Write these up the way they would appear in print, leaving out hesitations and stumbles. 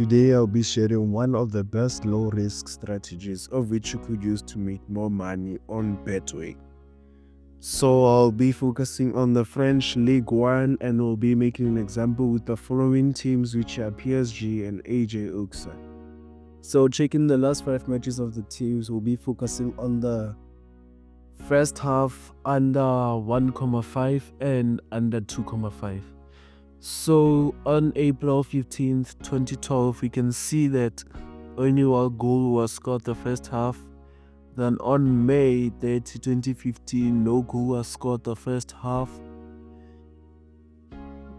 Today I'll be sharing one of the best low risk strategies of which you could use to make more money on Betway. So I'll be focusing on the French League One and we'll be making an example with the following teams, which are PSG and AJ Oxa. So checking the last 5 matches of the teams, we'll be focusing on the first half under 1,5 and under 2,5. So on April 15th, 2012, we can see that only one goal was scored the first half. Then on May 30, 2015, no goal was scored the first half,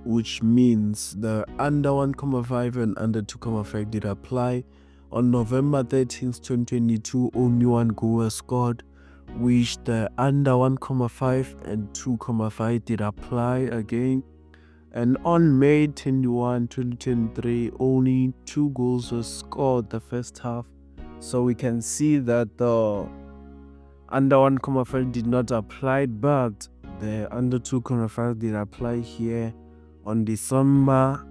which means the under 1,5 and under 2,5 did apply. On November 13th, 2022, only one goal was scored, which the under 1,5 and 2,5 did apply again. And on May 21, 2023, only 2 goals were scored the first half. So we can see that the under 1,5 did not apply, but the under 2,5 did apply here. On December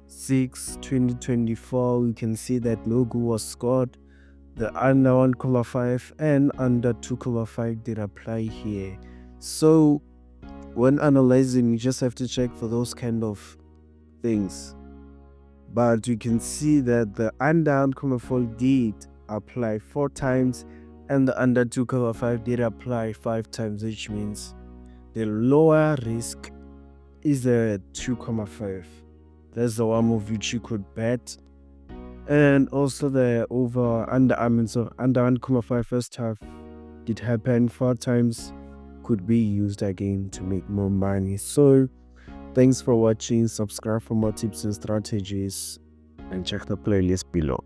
6, 2024, we can see that no goal was scored. The under 1,5 and under 2,5 did apply here. So when analyzing, you just have to check for those kind of things. But you can see that the under 1,4 did apply 4 times and the under 2,5 did apply 5 times, which means the lower risk is the 2,5. That's the one of which you could bet. And also the under 1,5 first half did happen 4 times, could be used again to make more money. So thanks for watching. Subscribe for more tips and strategies and check the playlist below.